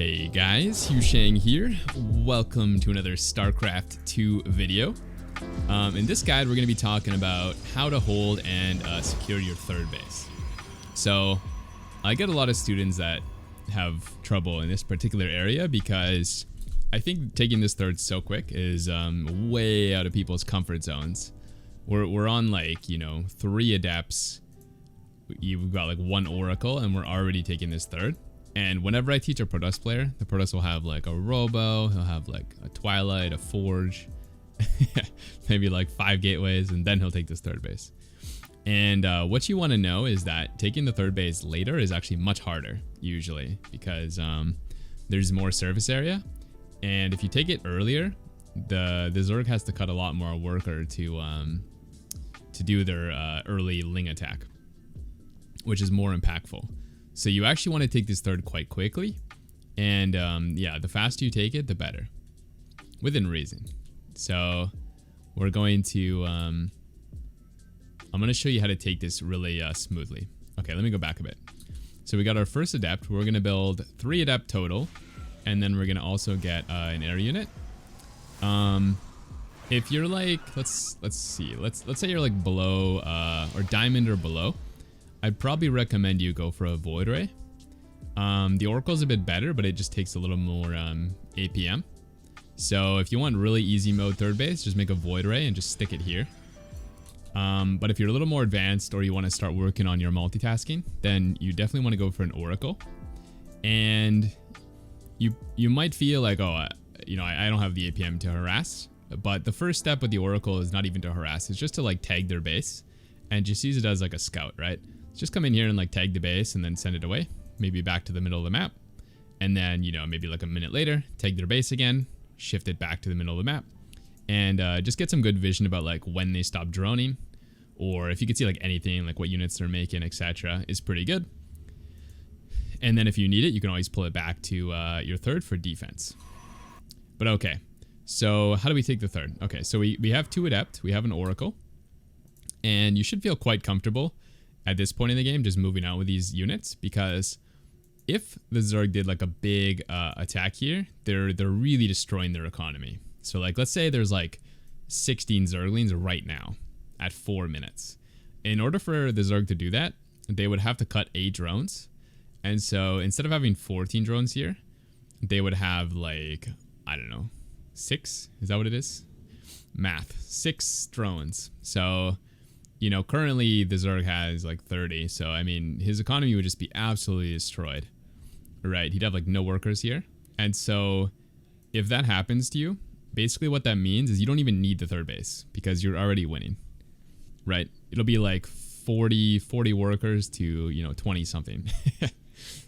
Hey guys, Hugh Shang here. Welcome to another StarCraft 2 video. In this guide, we're going to be talking about how to hold and secure your third base. So, I get a lot of students that have trouble in this particular area because I think taking this third so quick is way out of people's comfort zones. We're on like, 3 adepts. You've got like 1 oracle and we're already taking this third. And whenever I teach a Protoss player, the Protoss will have like a Robo, he'll have like a Twilight, a Forge, maybe like 5 gateways, and then he'll take this third base. And what you want to know is that taking the third base later is actually much harder, usually, because there's more surface area. And if you take it earlier, the Zerg has to cut a lot more worker to do their early Ling attack, which is more impactful. So you actually want to take this third quite quickly, and yeah, the faster you take it, the better, within reason. So we're going to, I'm going to show you how to take this really smoothly. Okay, let me go back a bit. So we got our first adept. We're going to build 3 adept total, and then we're going to also get an air unit. If you're like, let's see, let's say you're like below or diamond or below, I'd probably recommend you go for a Void Ray. The Oracle's a bit better, but it just takes a little more APM. So if you want really easy mode third base, just make a Void Ray and just stick it here. But if you're a little more advanced or you want to start working on your multitasking, then you definitely want to go for an Oracle. And you might feel like, oh, I don't have the APM to harass. But the first step with the Oracle is not even to harass. It's just to like tag their base and just use it as like a scout, right? Just come in here and like tag the base and then send it away, maybe back to the middle of the map. And then, maybe like a minute later, tag their base again, shift it back to the middle of the map, and just get some good vision about like when they stop droning, or if you could see like anything, like what units they're making, etc. is pretty good. And then if you need it, you can always pull it back to your third for defense. But okay, so how do we take the third? Okay, so we have 2 adept, we have an oracle, and you should feel quite comfortable at this point in the game just moving out with these units, because if the Zerg did like a big attack here, they're really destroying their economy. So like, let's say there's like 16 Zerglings right now at 4 minutes. In order for the Zerg to do that, they would have to cut 8 drones. And so instead of having 14 drones here, they would have like, I don't know, 6? Is that what it is? Math. 6 drones. So currently the Zerg has like 30, so I mean, his economy would just be absolutely destroyed, right? He'd have like no workers here. And so if that happens to you, basically what that means is you don't even need the third base because you're already winning, right? It'll be like 40 workers to, 20 something.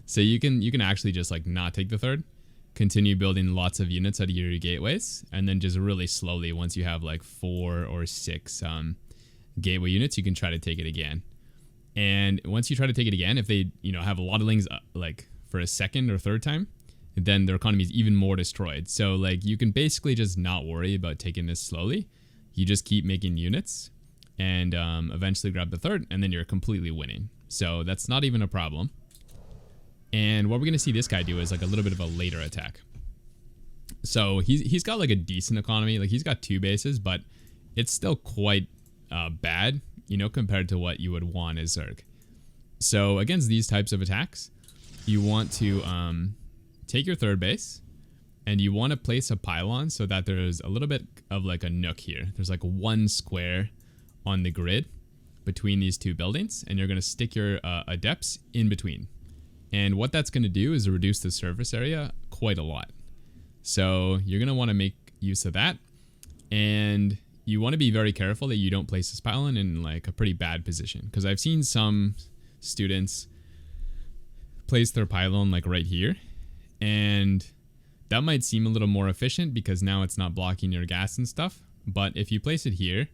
So you can actually just like not take the third, continue building lots of units out of your gateways, and then just really slowly, once you have like 4 or 6 gateway units, you can try to take it again. And once you try to take it again, if they have a lot of lings like for a second or third time, then their economy is even more destroyed. So like, you can basically just not worry about taking this slowly. You just keep making units and eventually grab the third, and then you're completely winning. So that's not even a problem. And what we're going to see this guy do is like a little bit of a later attack. So he's got like a decent economy. Like, he's got 2 bases, but it's still quite bad, compared to what you would want as Zerg. So against these types of attacks, you want to take your third base, and you want to place a pylon so that there's a little bit of like a nook here. There's like 1 square on the grid between these 2 buildings, and you're going to stick your adepts in between. And what that's going to do is reduce the surface area quite a lot. So you're going to want to make use of that, and you want to be very careful that you don't place this pylon in like a pretty bad position, because I've seen some students place their pylon like right here, and that might seem a little more efficient because now it's not blocking your gas and stuff. But if you place it here,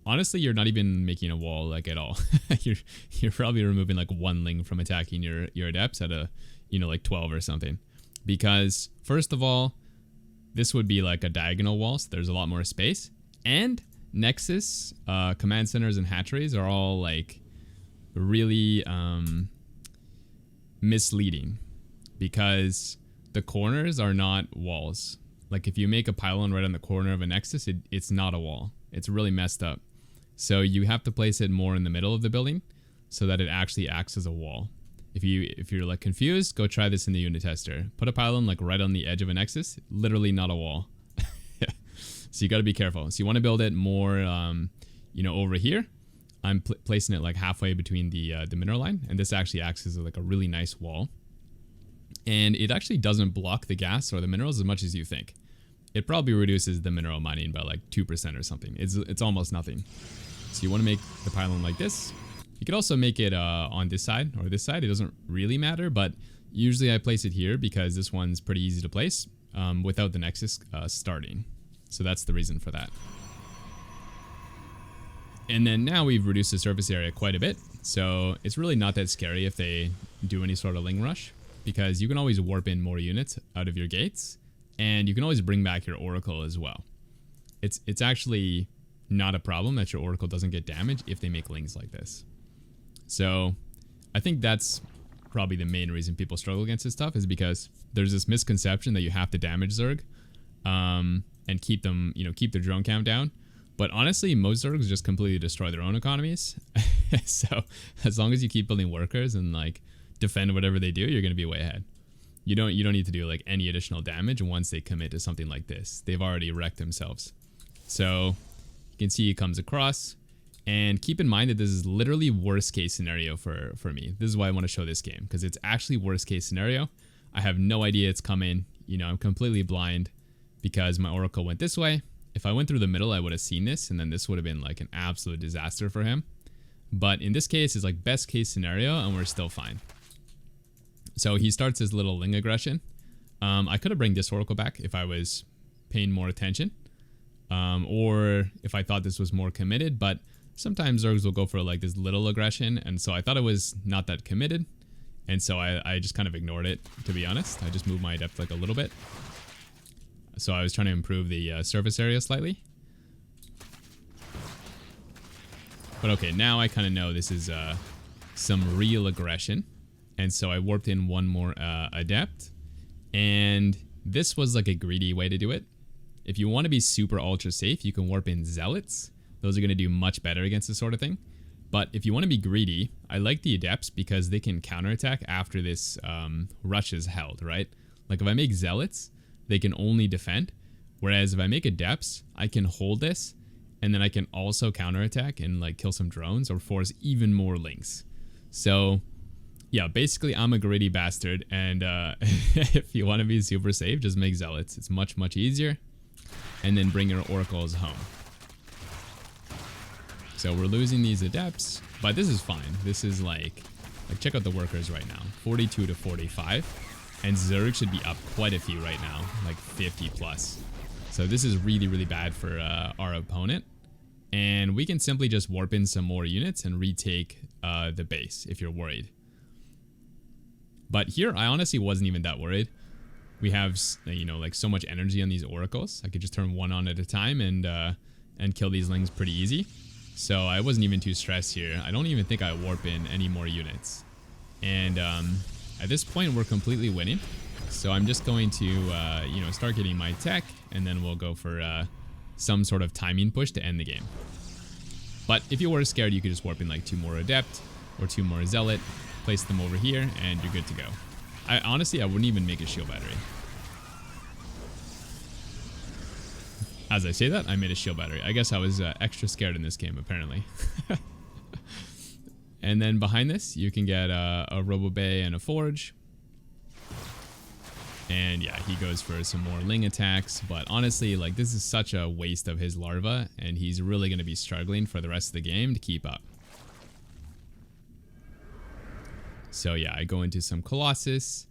honestly, you're not even making a wall like at all. you're probably removing like 1 ling from attacking your adepts at a like 12 or something, because first of all, this would be like a diagonal wall, so there's a lot more space. And Nexus, command centers, and hatcheries are all like really misleading. because the corners are not walls. Like if you make a pylon right on the corner of a nexus, it's not a wall. It's really messed up. So you have to place it more in the middle of the building so that it actually acts as a wall. If you're like confused, go try this in the unit tester. Put a pylon like right on the edge of a nexus, literally not a wall. So you got to be careful. So you want to build it more, you know, over here. I'm placing it like halfway between the mineral line, and this actually acts as like a really nice wall. And it actually doesn't block the gas or the minerals as much as you think. It probably reduces the mineral mining by like 2% or something. It's almost nothing. So you want to make the pylon like this. You could also make it on this side or this side. It doesn't really matter, but usually I place it here because this one's pretty easy to place without the nexus starting. So that's the reason for that. And then now we've reduced the surface area quite a bit. So it's really not that scary if they do any sort of ling rush, because you can always warp in more units out of your gates, and you can always bring back your oracle as well. It's actually not a problem that your oracle doesn't get damaged if they make lings like this. So I think that's probably the main reason people struggle against this stuff, is because there's this misconception that you have to damage Zerg and keep them, you know, keep their drone count down. But honestly, most Zergs just completely destroy their own economies. So as long as you keep building workers and like defend whatever they do, you're going to be way ahead. You don't need to do like any additional damage once they commit to something like this. They've already wrecked themselves. So you can see it comes across, and keep in mind that this is literally worst case scenario for me. This is why I want to show this game, because it's actually worst case scenario. I have no idea it's coming. You know, I'm completely blind because my oracle went this way. If I went through the middle, I would have seen this, and then this would have been like an absolute disaster for him. But in this case, it's like best case scenario, and we're still fine. So he starts his little ling aggression. I could have bring this oracle back if I was paying more attention, or if I thought this was more committed. But sometimes Zergs will go for like this little aggression, and so I thought it was not that committed, and so I just kind of ignored it, to be honest. I just moved my depth like a little bit. So I was trying to improve the surface area slightly. But okay, now I kind of know this is some real aggression. And so I warped in one more adept. And this was like a greedy way to do it. If you want to be super ultra safe, you can warp in zealots. Those are going to do much better against this sort of thing. But if you want to be greedy, I like the adepts because they can counterattack after this rush is held, right? Like if I make zealots, they can only defend. Whereas if I make adepts, I can hold this, and then I can also counterattack and like kill some drones or force even more links. So yeah, basically I'm a greedy bastard, and if you want to be super safe, just make zealots. It's much, much easier. And then bring your oracles home. So we're losing these adepts, but this is fine. This is like check out the workers right now, 42 to 45. And Zerg should be up quite a few right now, like 50 plus. So this is really, really bad for our opponent. And we can simply just warp in some more units and retake the base if you're worried. But here, I honestly wasn't even that worried. We have, you know, like so much energy on these oracles. I could just turn one on at a time and kill these lings pretty easy. So I wasn't even too stressed here. I don't even think I warp in any more units. And at this point, we're completely winning. So I'm just going to, you know, start getting my tech, and then we'll go for some sort of timing push to end the game. But if you were scared, you could just warp in like 2 more adept or 2 more zealot, place them over here, and you're good to go. Honestly, I wouldn't even make a shield battery. As I say that, I made a shield battery. I guess I was extra scared in this game, apparently. And then behind this, you can get a Robo Bay and a Forge. And yeah, he goes for some more Ling attacks. But honestly, like this is such a waste of his larva, and he's really going to be struggling for the rest of the game to keep up. So yeah, I go into some Colossus,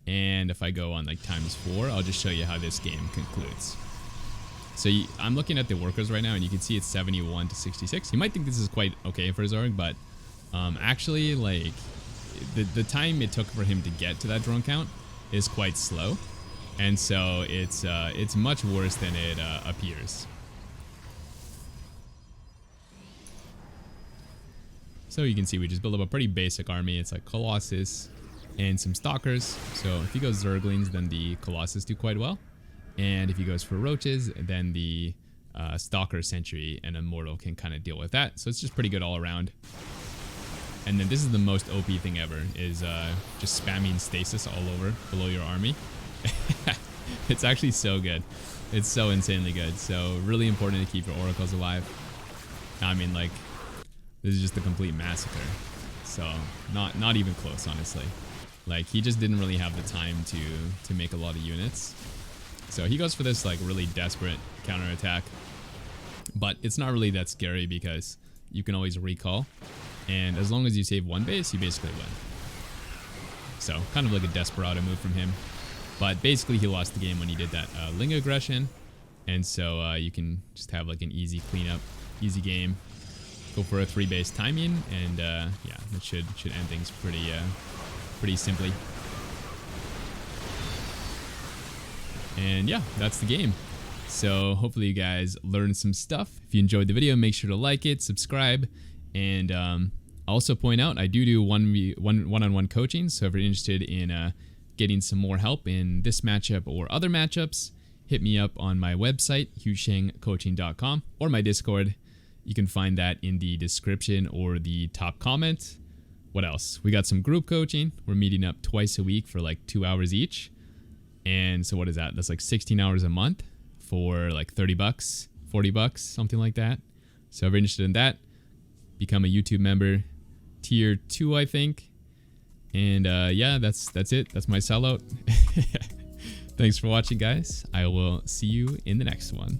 and if I go on like ×4, I'll just show you how this game concludes. So I'm looking at the workers right now, and you can see it's 71 to 66. You might think this is quite okay for Zerg, but actually, like the time it took for him to get to that drone count is quite slow, and so it's much worse than it appears. So you can see we just build up a pretty basic army. It's like Colossus, and some stalkers. So if he goes Zerglings, then the Colossus do quite well. And if he goes for roaches, then the Stalker, Sentry, and Immortal can kind of deal with that. So it's just pretty good all around. And then this is the most OP thing ever, is just spamming stasis all over below your army. It's actually so good. It's so insanely good. So really important to keep your oracles alive. I mean, like, this is just a complete massacre. So not even close, honestly. Like, he just didn't really have the time to make a lot of units. So he goes for this like really desperate counterattack. But it's not really that scary because you can always recall. And as long as you save one base, you basically win. So kind of like a desperado move from him. But basically he lost the game when he did that Ling aggression. And so you can just have like an easy cleanup, easy game. Go for a 3-base timing, and yeah, that should end things pretty simply. And yeah, that's the game. So hopefully you guys learned some stuff. If you enjoyed the video, make sure to like it, subscribe, and also point out I do one-on-one coaching. So if you're interested in getting some more help in this matchup or other matchups, hit me up on my website, hushengcoaching.com, or my Discord. You can find that in the description or the top comment. What else? We got some group coaching. We're meeting up twice a week for like 2 hours each. And so what is that? That's like 16 hours a month for like 30 bucks, 40 bucks, something like that. So if you're interested in that, become a YouTube member, tier 2, I think. And yeah, that's it. That's my sellout. Thanks for watching, guys. I will see you in the next one.